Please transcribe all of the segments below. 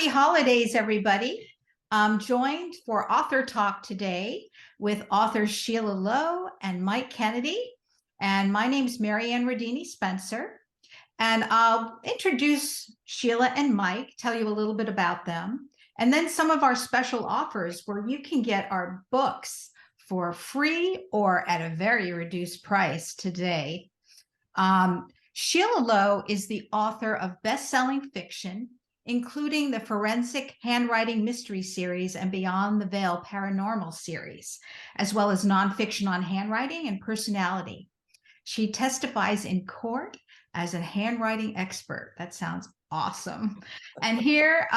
Happy holidays, everybody. I'm joined for Author Talk today with authors Sheila Lowe and Mike Kennedy. And my name's Maryann Ridini Spencer. And I'll introduce Sheila and Mike, tell you a little bit about them, and then some of our special offers where you can get our books for free or at a very reduced price today. Sheila Lowe is the author of best-selling fiction, including the Forensic Handwriting Mystery Series and Beyond the Veil Paranormal Series, as well as nonfiction on handwriting and personality. She testifies in court as a handwriting expert. That sounds awesome. And here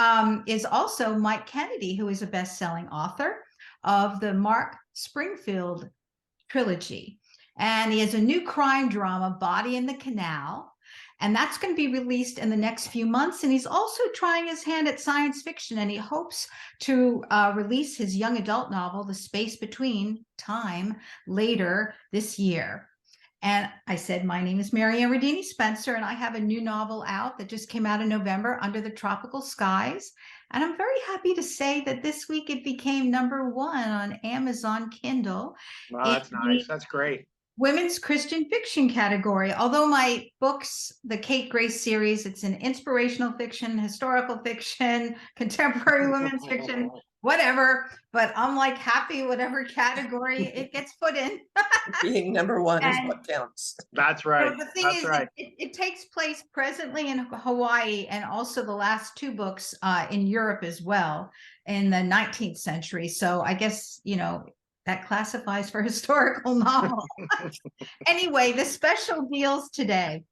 is also Mike Kennedy, who is a best-selling author of the Mark Springfield trilogy. And he has a new crime drama, Body in the Canal, and that's going to be released in the next few months. And he's also trying his hand at science fiction, and he hopes to release his young adult novel, The Space Between Time, later this year. And I said, my name is Maryann Ridini Spencer, and I have a new novel out that just came out in November, Under the Tropical Skies. And I'm very happy to say that this week it became #1 on Amazon Kindle. Wow, that's nice. That's great. Women's Christian fiction category. Although my books, the Kate Grace series, it's an inspirational fiction, historical fiction, contemporary women's fiction, whatever. But I'm like happy whatever category it gets put in. Being #1 is what counts. That's right. So the thing That's is, right. it takes place presently in Hawaii, and also the last 2 books in Europe as well in the 19th century. So I guess, you know, that classifies for historical novel. Anyway, the special deals today.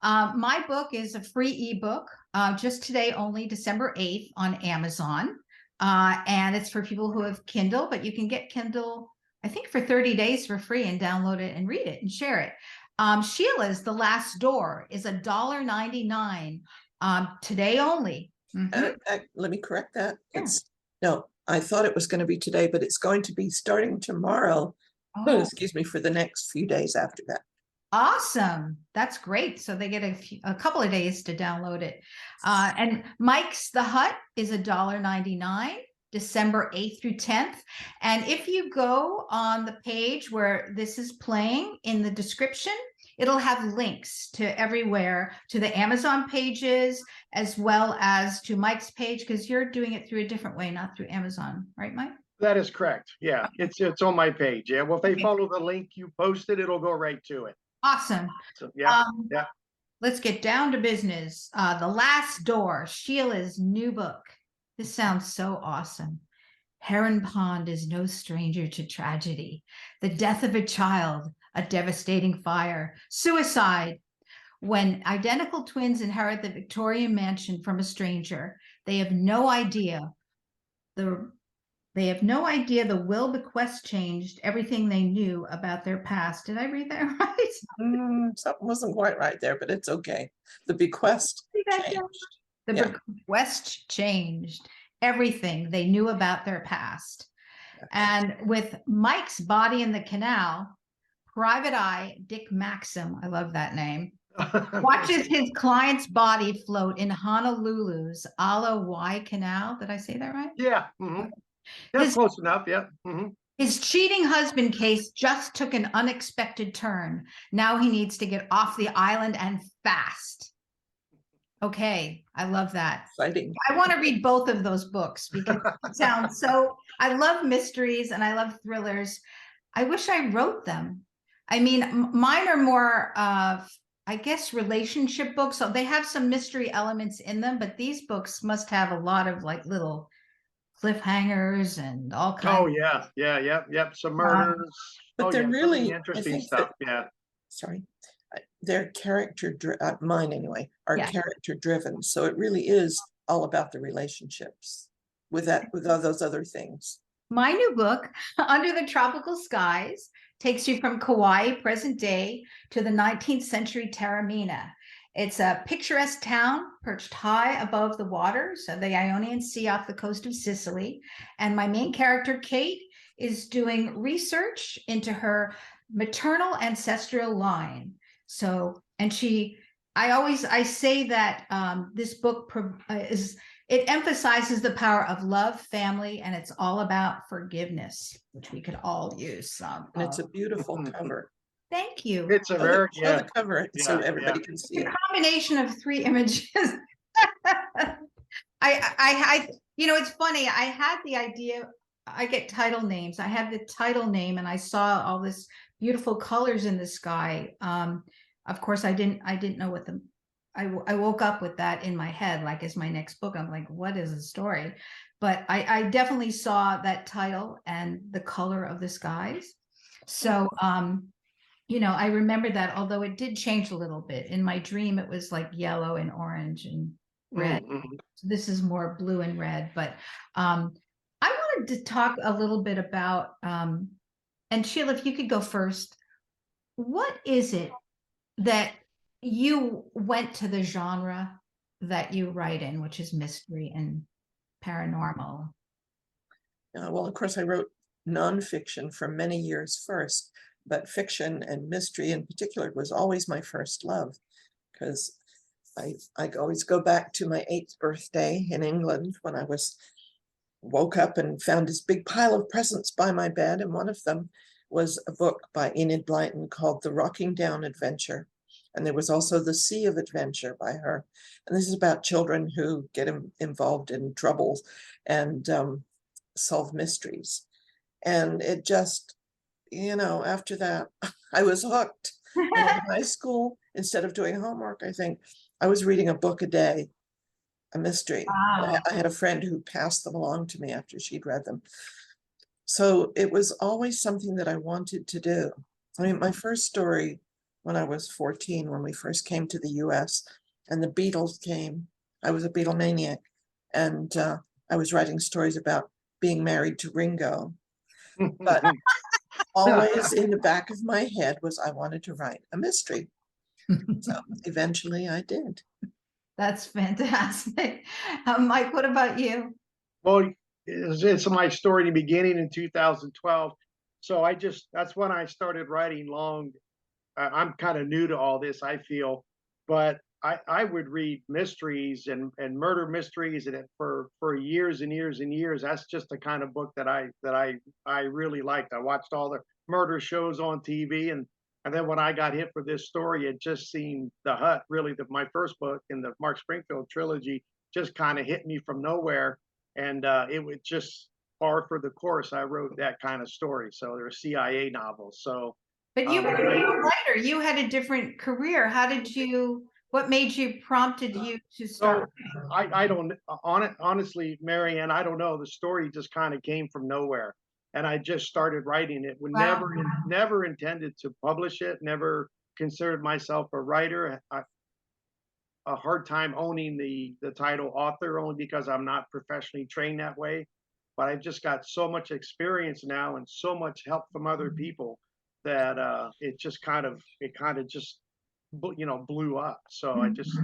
My book is a free ebook, just today only, December 8th on Amazon. And it's for people who have Kindle, but you can get Kindle, I think, for 30 days for free and download it and read it and share it. Sheila's The Last Door is $1.99 today only. Let me correct that. Yeah. No, I thought it was going to be today, but it's going to be starting tomorrow. Oh. Excuse me, for the next few days after that. Awesome. That's great. So they get a couple of days to download it. And Mike's The Hut is $1.99, December 8th through 10th. And if you go on the page where this is playing in the description, it'll have links to everywhere, to the Amazon pages, as well as to Mike's page, because you're doing it through a different way, not through Amazon, right, Mike? That is correct. Yeah, it's on my page. Yeah, well, if they follow the link you posted, it'll go right to it. Awesome. So, yeah, Let's get down to business. The Last Door, Sheila's new book. This sounds so awesome. Heron Pond is no stranger to tragedy. The death of a child, a devastating fire, suicide. When identical twins inherit the Victorian mansion from a stranger, they have no idea the will bequest changed everything they knew about their past. Did I read that right? Something wasn't quite right there, but it's okay. The bequest changed. The bequest changed everything they knew about their past. And with Mike's Body in the Canal, Private Eye Dick Maxim, I love that name, watches his client's body float in Honolulu's Ala Wai Canal. Did I say that right? Yeah. That's close enough. Yeah. His cheating husband case just took an unexpected turn. Now he needs to get off the island and fast. Okay, I love that. Exciting. I want to read both of those books because it sounds so. I love mysteries and I love thrillers. I wish I wrote them. I mean, mine are more of, I guess, relationship books. So they have some mystery elements in them, but these books must have a lot of like little cliffhangers and all kinds. Oh yeah, yep. Some murders. But they're really interesting stuff. Sorry, they're mine anyway, are character driven. So it really is all about the relationships with all those other things. My new book, Under the Tropical Skies, takes you from Kauai, present day, to the 19th century Taormina. It's a picturesque town perched high above the waters of the Ionian Sea off the coast of Sicily. And my main character, Kate, is doing research into her maternal ancestral line. So, and I say that this book it emphasizes the power of love, family, and it's all about forgiveness, which we could all use some And it's a of. beautiful cover. Thank you. It's a Show very, the cover so yeah, everybody can see The it. combination of 3 images. It's funny. I had the idea. I get title names. I had the title name, and I saw all this beautiful colors in the sky. Of course, I didn't know what I woke up with that in my head, like, as my next book. I'm like, what is the story? But I definitely saw that title and the color of the skies. So, I remember that, although it did change a little bit. In my dream, it was like yellow and orange and red. So this is more blue and red. But I wanted to talk a little bit about, and Sheila, if you could go first, what is it that you went to the genre that you write in, which is mystery and paranormal? Well, of course, I wrote nonfiction for many years first, but fiction and mystery in particular was always my first love, because I always go back to my 8th birthday in England when I woke up and found this big pile of presents by my bed, and one of them was a book by Enid Blyton called The Rocking Down Adventure. And there was also The Sea of Adventure by her. And this is about children who get involved in troubles and solve mysteries. And it just, after that, I was hooked. And in high school, instead of doing homework, I think I was reading a book a day, a mystery. Wow. I had a friend who passed them along to me after she'd read them. So it was always something that I wanted to do. I mean, my first story when I was 14, when we first came to the US and the Beatles came, I was a Beatlemaniac. And I was writing stories about being married to Ringo. But always in the back of my head was I wanted to write a mystery. So eventually I did. That's fantastic. Mike, what about you? Well, it's my story in the beginning in 2012. So that's when I started writing long. I'm kind of new to all this, I feel, but I would read mysteries and murder mysteries and for years and years and years. That's just the kind of book that I really liked. I watched all the murder shows on TV, and then when I got hit for this story, it just seemed The Hut, really my first book in the Mark Springfield trilogy, just kind of hit me from nowhere, and it was just par for the course. I wrote that kind of story. So they're CIA novels. So. But you were a writer. You had a different career. What made you, prompted you to start? So I don't, honestly, Maryann, I don't know. The story just kind of came from nowhere. And I just started writing it. Wow. Never intended to publish it, never considered myself a writer. A hard time owning the title author, only because I'm not professionally trained that way. But I've just got so much experience now and so much help from other people that it kind of just blew up. So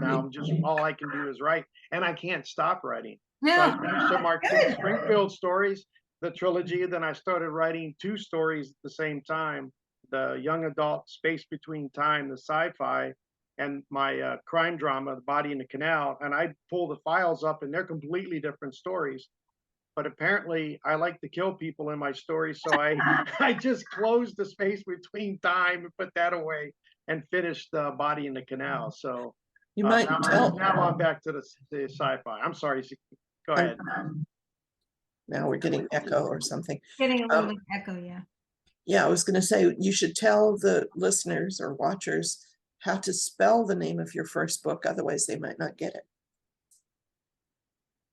now I'm just, all I can do is write, and I can't stop writing. So I finished the Mark Springfield stories, the trilogy. Then I started writing 2 stories at the same time: the young adult Space Between Time, the sci-fi, and my crime drama, The Body in the Canal. And I pull the files up, and they're completely different stories. But apparently I like to kill people in my stories. So I just closed the Space Between Time and put that away and finished The Body in the Canal. So You might tell. Now I'm back to the sci-fi. I'm sorry. Go ahead. Now we're getting echo or something. Getting a little echo, yeah. Yeah, I was going to say, you should tell the listeners or watchers how to spell the name of your first book. Otherwise they might not get it.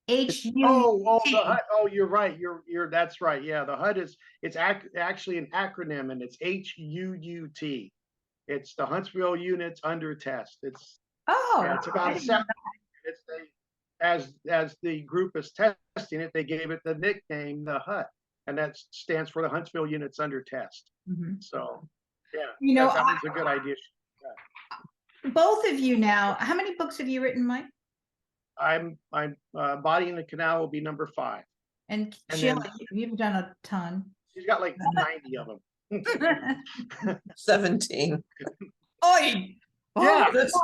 H-U-T. The HUT. Oh, you're right. That's right. Yeah, the HUT it's actually an acronym, and it's HUUT. It's the Huntsville Units Under Test. It's about 7. As the group is testing it, they gave it the nickname the HUT, and that stands for the Huntsville Units Under Test. So yeah, that was a good idea. Both of you now, how many books have you written, Mike? I'm Body in the Canal will be number 5. And Sheila, you've done a ton. She's got like 90 of them. 17. Oi! Yeah, I have that's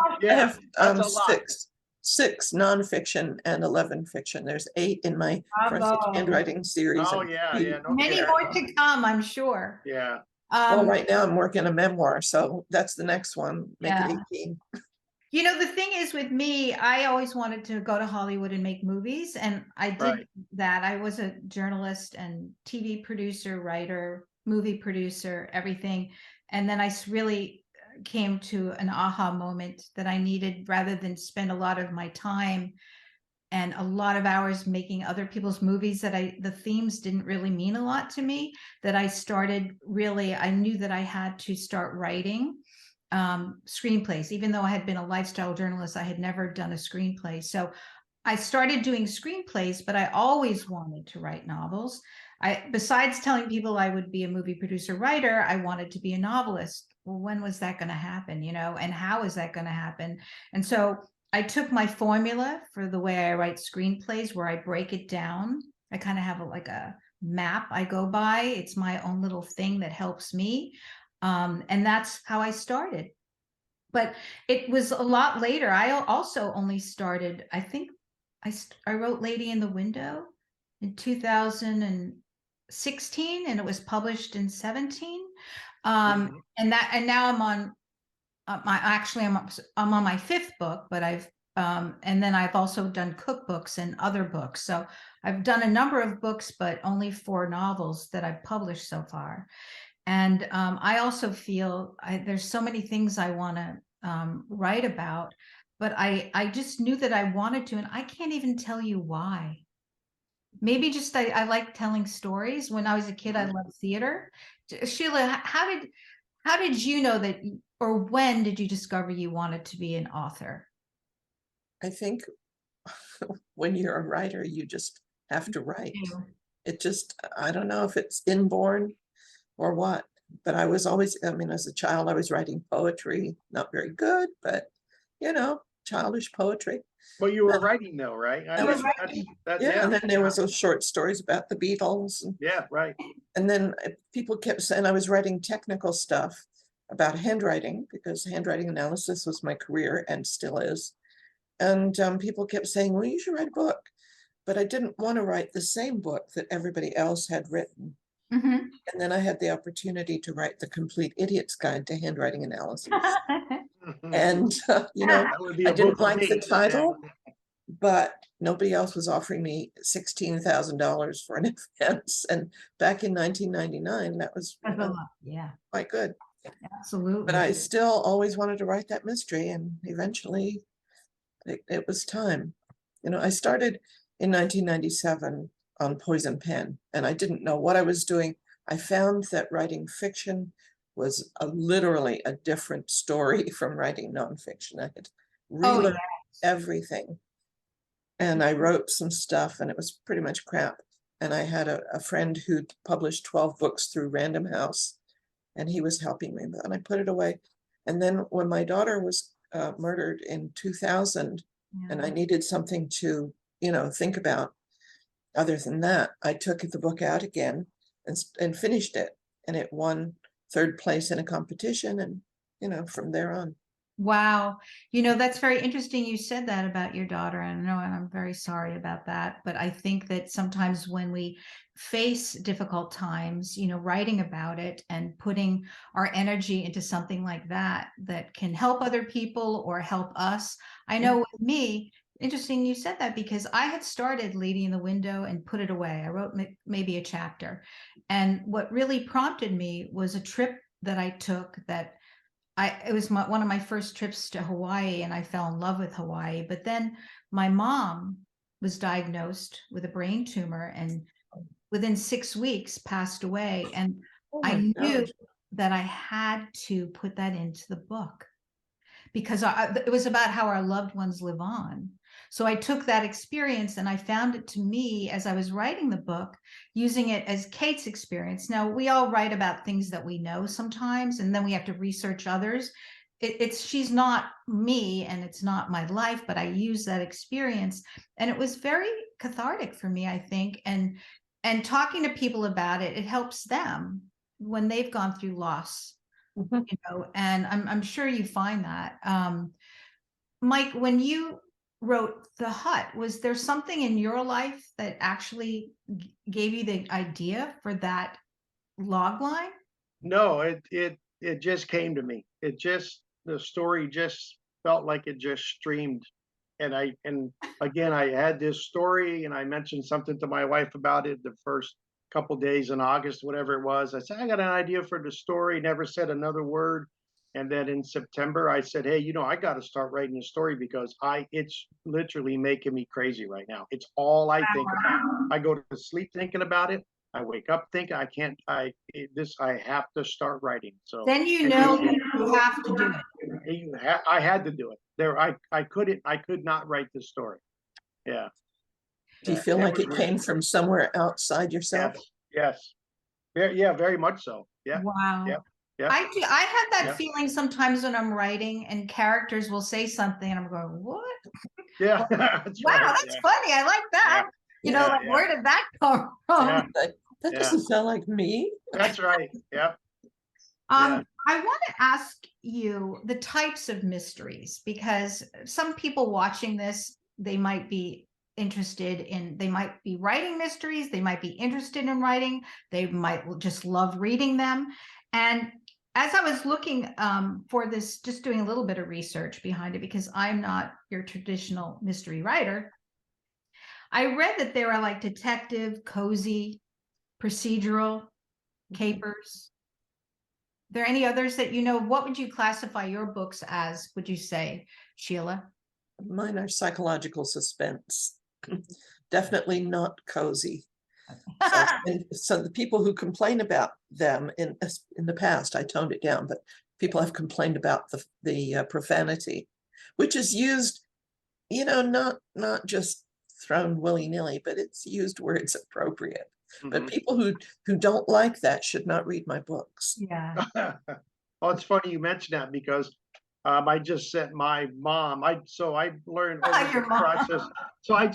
a lot. 6. 6 nonfiction and 11 fiction. There's 8 in my forensic Bravo. handwriting series. Oh, and yeah, 3 yeah, no Many kidding. more to come, I'm sure. Yeah, Well, right now I'm working a memoir, so that's the next one. Make Yeah. it 18. You know, the thing is with me, I always wanted to go to Hollywood and make movies, and I did Right. that. I was a journalist and TV producer, writer, movie producer, everything. And then I really came to an aha moment that I needed, rather than spend a lot of my time and a lot of hours making other people's movies, that the themes didn't really mean a lot to me, that I knew that I had to start writing screenplays. Even though I had been a lifestyle journalist, I had never done a screenplay. So I started doing screenplays, but I always wanted to write novels. Besides telling people I would be a movie producer writer, I wanted to be a novelist. Well, when was that going to happen, and how is that going to happen? And so I took my formula for the way I write screenplays, where I break it down. I kind of have like a map I go by. It's my own little thing that helps me. And that's how I started. But it was a lot later. I also only started, I think I wrote Lady in the Window in 2016, and it was published in 17. Mhm. And now I'm on I'm on my 5th book, but and then I've also done cookbooks and other books. So I've done a number of books, but only 4 novels that I've published so far. And I also feel there's so many things I want to write about, but I just knew that I wanted to, and I can't even tell you why. Maybe just I like telling stories. When I was a kid, I loved theater. Sheila, how did you know that, or when did you discover you wanted to be an author? I think when you're a writer, you just have to write. It just, I don't know if it's inborn or what, but I was always, as a child, I was writing poetry, not very good, but childish poetry. Well, you were writing though, right? I was Yeah. and then there was those short stories about the Beatles. Yeah, right. And then people kept saying I was writing technical stuff about handwriting, because handwriting analysis was my career and still is. And people kept saying, well, you should write a book. But I didn't want to write the same book that everybody else had written. Mm-hmm. And then I had the opportunity to write The Complete Idiot's Guide to Handwriting Analysis. And, That would be I a book didn't for like me. the title, but nobody else was offering me $16,000 for an advance. And back in 1999, that was Yeah, quite good. absolutely. But I still always wanted to write that mystery, and eventually it was time. I started in 1997 on Poison Pen, and I didn't know what I was doing. I found that writing fiction was literally a different story from writing nonfiction. I had relearned everything. And I wrote some stuff, and it was pretty much crap. And I had a friend who published 12 books through Random House, and he was helping me, and I put it away. And then when my daughter was murdered in 2000, and I needed something to, think about other than that, I took the book out again and finished it. And it won 3rd place in a competition. And, from there on. Wow. That's very interesting. You said that about your daughter, and I'm very sorry about that. But I think that sometimes when we face difficult times, writing about it and putting our energy into something like that can help other people or help us. I know with me, interesting you said that, because I had started Lady in the Window and put it away. I wrote maybe a chapter. And what really prompted me was a trip that I took it was one of my first trips to Hawaii, and I fell in love with Hawaii. But then my mom was diagnosed with a brain tumor, and within 6 weeks passed away. And I knew that I had to put that into the book, because it was about how our loved ones live on. So I took that experience and I found it to me as I was writing the book, using it as Kate's experience. Now, we all write about things that we know sometimes, and then we have to research others. She's not me and it's not my life, but I use that experience. And it was very cathartic for me, I think. And talking to people about it, it helps them when they've gone through loss. And I'm sure you find that. Mike, when you wrote The Hut, was there something in your life that actually gave you the idea for that log line? No, it just came to me. The story just felt like it just streamed. And again, I had this story and I mentioned something to my wife about it the first couple days in August, whatever it was. I said, I got an idea for the story, never said another word. And then in September, I said, hey, I got to start writing a story because it's literally making me crazy right now. It's all I think about. I go to sleep thinking about it. I wake up thinking I can't, I have to start writing. So Then you have to do it. I had to do it. I could not write this story. Yeah. Do you Yeah. feel like was it came from somewhere outside yourself? Yes. Yeah, very much so. Yeah. Wow. Yep. Yep. I had that Yep. feeling sometimes when I'm writing and characters will say something and I'm going, what? Yeah. Wow, that's funny. I like that. Where did that come from? Yeah. That doesn't sound like me. That's right. Yep. I want to ask you the types of mysteries, because some people watching this, they might be they might be writing mysteries, they might be interested in writing, they might just love reading them. And as I was looking for this, just doing a little bit of research behind it, because I'm not your traditional mystery writer, I read that there are like detective, cozy, procedural, capers. Are there any others that what would you classify your books as, would you say, Sheila? Mine are psychological suspense. Definitely not cozy. So the people who complain about them in the past, I toned it down, but people have complained about the profanity, which is used, not just thrown willy-nilly, but it's used where it's appropriate. But people who don't like that should not read my books. Yeah. Well, it's funny you mentioned that because I just sent my mom. I learned over this process.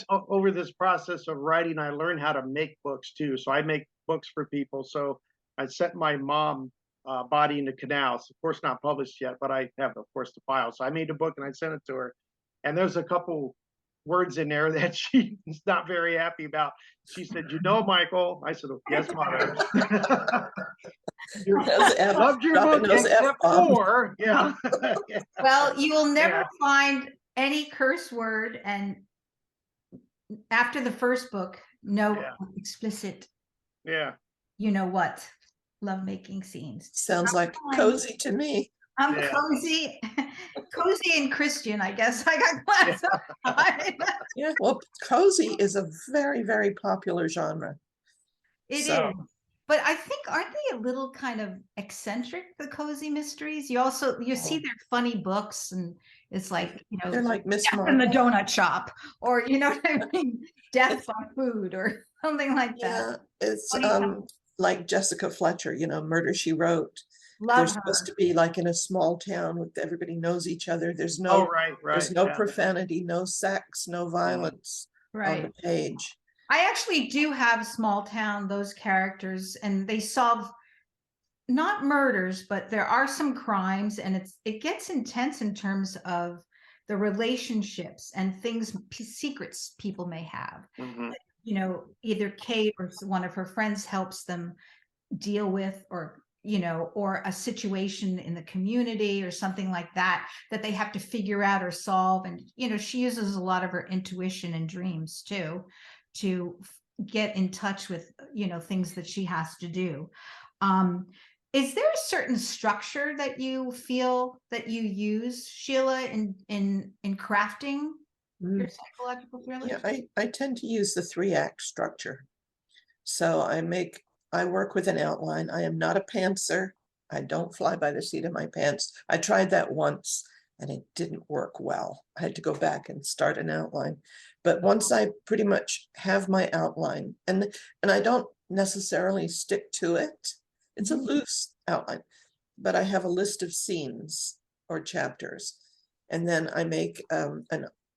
Over this process of writing, I learned how to make books too. So I make books for people. So I sent my mom Body in the Canals. Of course, not published yet, but I have, of course, the file. So I made a book and I sent it to her. And there's a couple words in there that she's not very happy about. She said, Michael. I said, yes, Mother. Loved your book except for, yeah. Well, you will never find any curse word, and after the first book, no explicit, lovemaking scenes. Sounds like cozy to me. I'm cozy and Christian, I guess. I got classified. Yeah, well, cozy is a very, very popular genre. It is. But I think, aren't they a little kind of eccentric, the cozy mysteries? You see their funny books, and it's like, they're like Miss Death in the Donut Shop, or what I mean, Death by Food, or something like that. Yeah, it's like Jessica Fletcher, Murder, She Wrote. Love They're her. supposed to be like in a small town with everybody knows each other. There's no there's no profanity, no sex, no violence on the page. I actually do have Small Town, those characters, and they solve not murders, but there are some crimes, and it gets intense in terms of the relationships and secrets people may have. Either Kate or one of her friends helps them deal with, or a situation in the community or something like that they have to figure out or solve. And she uses a lot of her intuition and dreams too to get in touch with things that she has to do. Is there a certain structure that you feel that you use, Sheila, in crafting your psychological thrillers? Yeah, I tend to use the 3-act structure. So I work with an outline. I am not a pantser. I don't fly by the seat of my pants. I tried that once and it didn't work well. I had to go back and start an outline. But once I pretty much have my outline, and I don't necessarily stick to it, it's a loose outline, but I have a list of scenes or chapters. And then I make an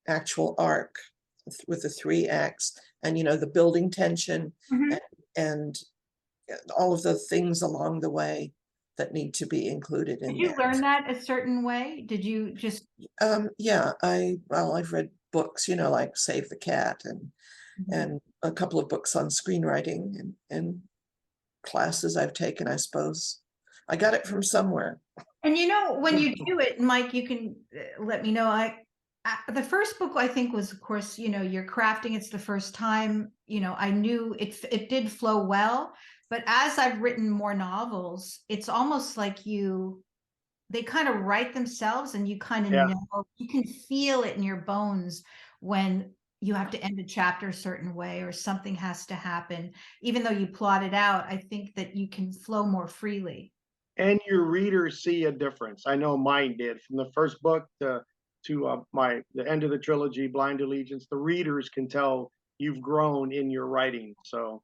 actual arc with the 3 acts and, the building tension and all of the things along the way that need to be included in Did you learn that a certain way? Did you just? Yeah, I've read books, you know, like Save the Cat Mhm. and a couple of books on screenwriting and classes I've taken, I suppose. I got it from somewhere. And you know, when you do it, Mike, you can let me know. The first book I think was, of course, you know, you're crafting. It's the first time, you know, I knew it did flow well, but as I've written more novels, it's almost like they kind of write themselves, and you kind of Yeah. know, you can feel it in your bones when you have to end a chapter a certain way or something has to happen. Even though you plot it out, I think that you can flow more freely. And your readers see a difference. I know mine did from the first book to the end of the trilogy, Blind Allegiance. The readers can tell you've grown in your writing. So,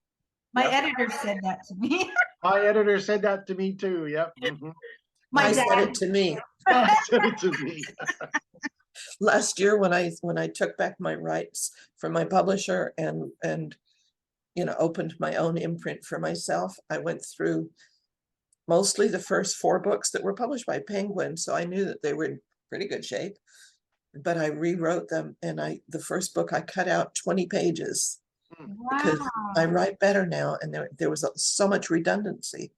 My yep. editor said that to me. My editor said that to me too. Yep. My I said dad. it to me Said it to me. last year when I took back my rights from my publisher and you know, opened my own imprint for myself. I went through mostly the first 4 books that were published by Penguin, so I knew that they were in pretty good shape. But I rewrote them, and the first book I cut out 20 pages because I Wow. write better now, and there was so much redundancy.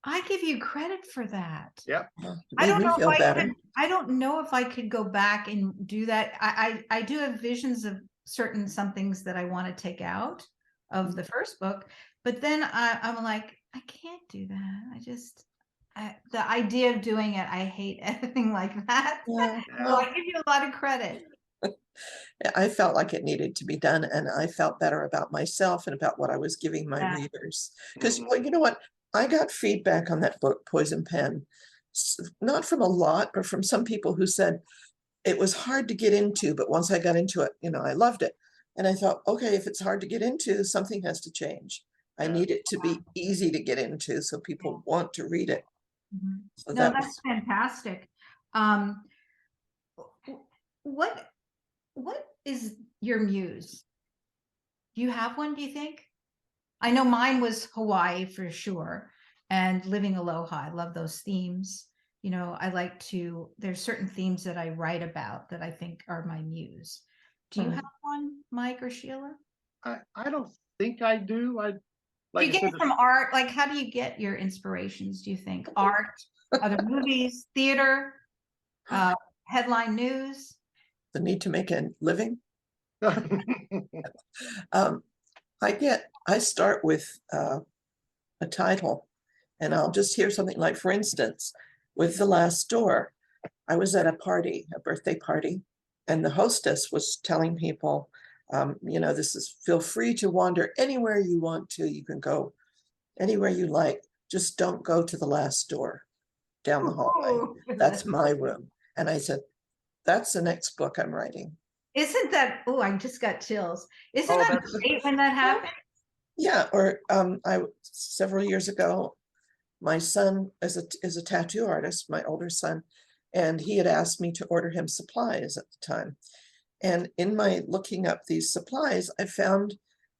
I give you credit for that. Yep. It I made don't me know if feel I better. could, I don't know if I could go back and do that. I do have visions of some things that I want to take out of the first book, but then I'm like, I can't do that. The idea of doing it, I hate anything like that. Yeah, So well, I give you a lot of credit. I felt like it needed to be done, and I felt better about myself and about what I was giving my Yeah. readers. Because, Mhm. well, you know what? I got feedback on that book, Poison Pen, not from a lot, but from some people who said it was hard to get into, but once I got into it, you know, I loved it. And I thought, okay, if it's hard to get into, something has to change. I Yeah. need it to be easy to get into so people want to read it. Mhm. So No, that that's was, fantastic. Um, what what is your muse? Do you have one, do you think? I know mine was Hawaii for sure, and Living Aloha. I love those themes. You know, there's certain themes that I write about that I think are my muse. Do you have one, Mike or Sheila? I don't think I do. Do Like you I get said, it from art? Like, how do you get your inspirations, do you think? Art, other movies, theater, uh, headline news? the need to make a living. Um, I start with a title, and I'll just hear something like, for instance, with The Last Door, I was at a party, a birthday party, and the hostess was telling people, you know, feel free to wander anywhere you want to. You can go anywhere you like. Just don't go to the last door down the hallway. Ooh. That's my room. And I said, that's the next book I'm writing. Isn't that, oh, I just got chills. Isn't Oh, that that's great when that happens? Yeah, or several years ago, my son is a tattoo artist, my older son, and he had asked me to order him supplies at the time. And in my looking up these supplies, I found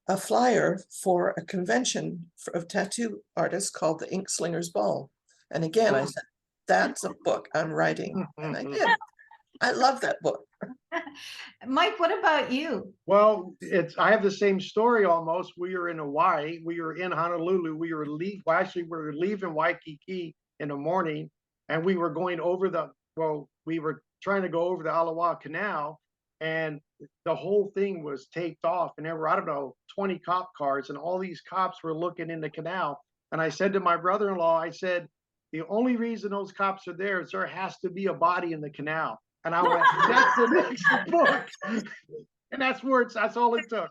a flyer for a convention of tattoo artists called the Ink Slingers Ball. And again, I said, that's a book I'm writing. And I did. I love that book. Mike, what about you? Well, I have the same story almost. We were in Hawaii. We were in Honolulu. Actually, we were leaving Waikiki in the morning, and we were going over we were trying to go over the Alawa Canal, and the whole thing was taped off, and there were, I don't know, 20 cop cars, and all these cops were looking in the canal. And I said to my brother-in-law, I said, the only reason those cops are there is there has to be a body in the canal. And I went, that's the next book. And that's all it took.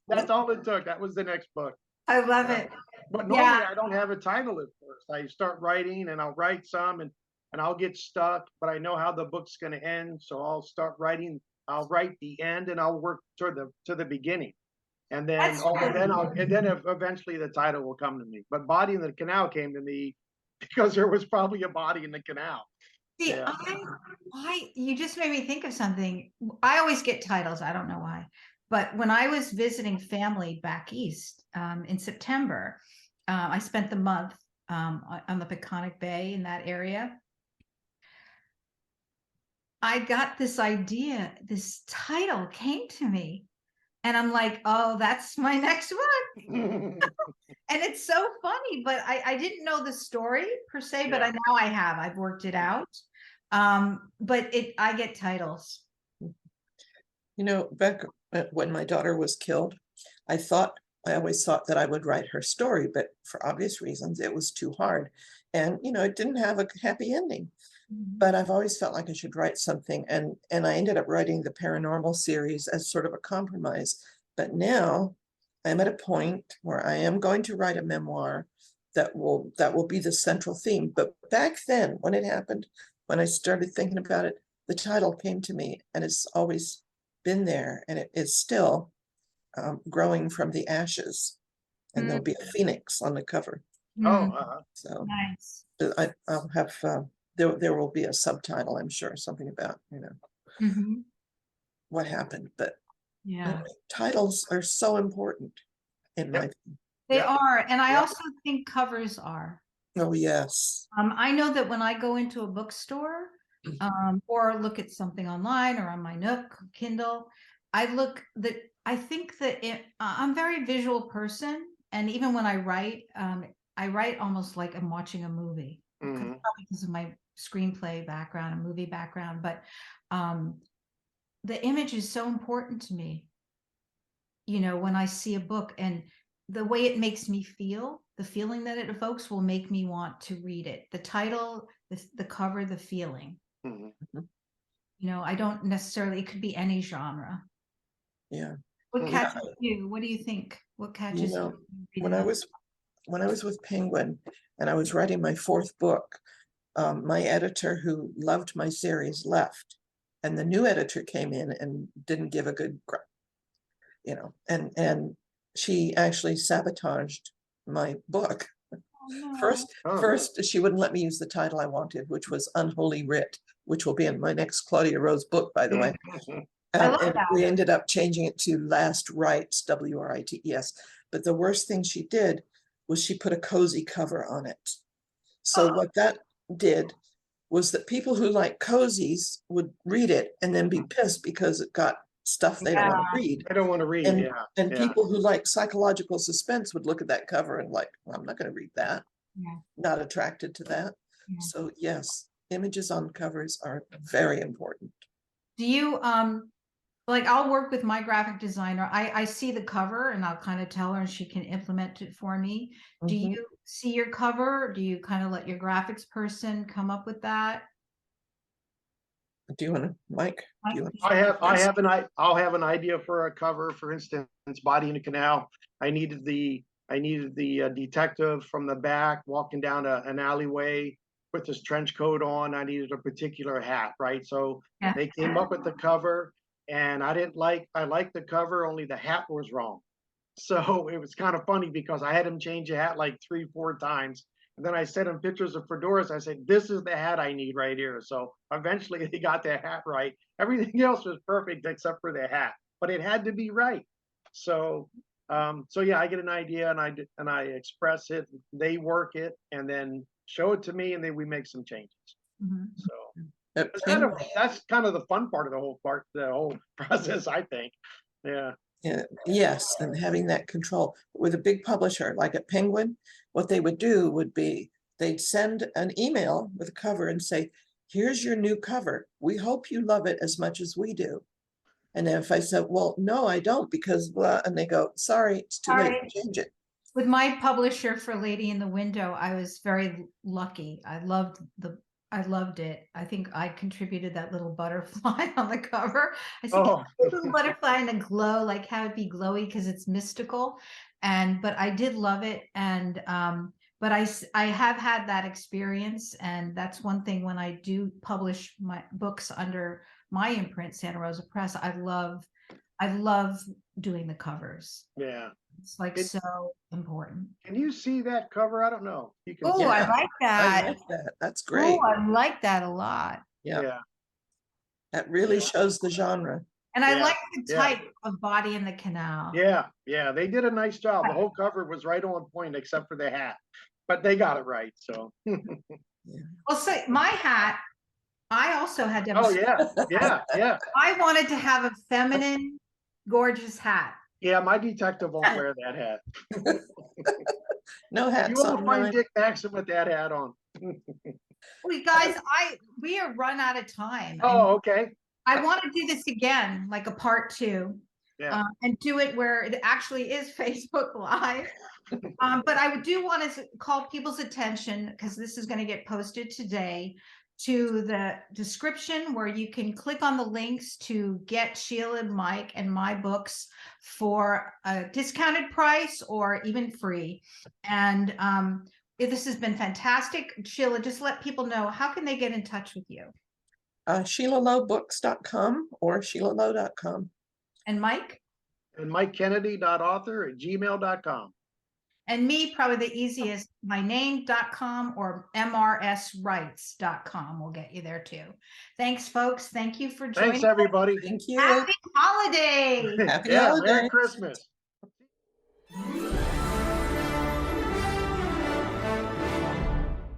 That's all it took. That was the next book. I love it. But Yeah. normally I don't have a title at first. I start writing and I'll write some and I'll get stuck, but I know how the book's going to end. So I'll start writing. I'll write the end and I'll work to the beginning. And then, eventually the title will come to me. But Body in the Canal came to me because there was probably a body in the canal. See, Yeah. you just made me think of something. I always get titles. I don't know why. But when I was visiting family back east in September, I spent the month on the Peconic Bay in that area. I got this idea, this title came to me, and I'm like, oh, that's my next one. And it's so funny, but I didn't know the story per se, but Yeah. now I have. I've worked it out. But I get titles. You know, back when my daughter was killed, I always thought that I would write her story, but for obvious reasons, it was too hard. And, you know, it didn't have a happy ending. But I've always felt like I should write something, and I ended up writing the paranormal series as sort of a compromise. But now I'm at a point where I am going to write a memoir that will be the central theme. But back then, when it happened, when I started thinking about it, the title came to me, and it's always been there, and it is still growing from the ashes. And there'll be a phoenix on the cover. Oh, So Nice. I'll have there will be a subtitle, I'm sure, something about, you know, what happened. But Yeah, anyway, titles are so important in my opinion. they Yep. are. And I Yep. also think covers are. Oh, yes. I know that when I go into a bookstore, or look at something online or on my Nook, Kindle, I think that I'm a very visual person. And even when I write almost like I'm watching a movie, probably because of my screenplay background and movie background. But the image is so important to me. You know, when I see a book and the way it makes me feel, the feeling that it evokes will make me want to read it. The title, the cover, the feeling. Mhm. You know, I don't necessarily, it could be any genre. Yeah. What Mhm. catches you? What do you think? What You catches know, you? when I was with Penguin and I was writing my fourth book, my editor, who loved my series, left, and the new editor came in and didn't give a good, you know, and she actually sabotaged my book. Oh, no. First, she wouldn't let me use the title I wanted, which was Unholy Writ, which will be in my next Claudia Rose book, by the way. I love And that. we ended up changing it to Last Rites, WRITES. But the worst thing she did was she put a cozy cover on it. So what that did was that people who like cozies would read it and then be pissed because it got stuff they don't want to read. I don't want to read. And, Yeah. and Yeah. people who like psychological suspense would look at that cover and like, well, I'm not going to read that. Yeah. Not attracted to that. Yeah. So yes, images on covers are very important. Do you like I'll work with my graphic designer. I see the cover and I'll kind of tell her and she can implement it for me. Do Mhm. you see your cover? Do you kind of let your graphics person come up with that? Do you want to, Mike? Do you want I'll have an idea for a cover. For instance, Body in a Canal. I needed the detective from the back walking down an alleyway with his trench coat on. I needed a particular hat, right? So Yeah. they came up with the cover, and I liked the cover, only the hat was wrong. So it was kind of funny because I had him change the hat like 3-4 times. And then I sent him pictures of fedoras. I said, this is the hat I need right here. So eventually they got the hat right. Everything else was perfect except for the hat, but it had to be right. So, so yeah, I get an idea and I express it, they work it and then show it to me and then we make some changes. So that's kind of the fun part of the whole process, I think. Yeah. Yes, and having that control with a big publisher like at Penguin, what they would do would be they'd send an email with a cover and say, here's your new cover. We hope you love it as much as we do. And if I said, well, no, I don't, because blah, and they go, sorry, it's too late to change it. With my publisher for Lady in the Window, I was very lucky. I loved it. I think I contributed that little butterfly on the cover. I think Oh. a little butterfly in a glow, like have it be glowy because it's mystical. But I did love it. And but I have had that experience, and that's one thing when I do publish my books under my imprint, Santa Rosa Press. I love doing the covers. Yeah. It's like so important. Can you see that cover? I don't know. You can. Oh, Yeah, I like I that. like that. That's Oh, great. I like that a lot. Yeah, Yeah. that really shows the genre. And I Yeah, like the yeah. type of Body in the Canal. Yeah. Yeah. They did a nice job. The whole cover was right on point except for the hat, but they got it right. So. Well, so my hat, I also had to have. Oh, yeah, yeah, yeah. I wanted to have a feminine, gorgeous hat. Yeah, my detective won't wear that hat. No You hats won't on find mine. Dick Maxson with that hat on. Well, guys, we are run out of time. Oh, okay. I want to do this again, like a part 2. Yeah. And do it where it actually is Facebook Live. But I do want to call people's attention, because this is going to get posted today, to the description where you can click on the links to get Sheila, Mike, and my books for a discounted price or even free. And this has been fantastic. Sheila, just let people know, how can they get in touch with you? SheilaLoweBooks.com or SheilaLowe.com. And Mike? And MikeKennedy.author@gmail.com. And me, probably the easiest, myname.com or mrsrights.com will get you there too. Thanks, folks. Thank you for joining. Thanks, everybody. Thank you. Happy holiday. Happy Yeah, holidays. Merry Christmas.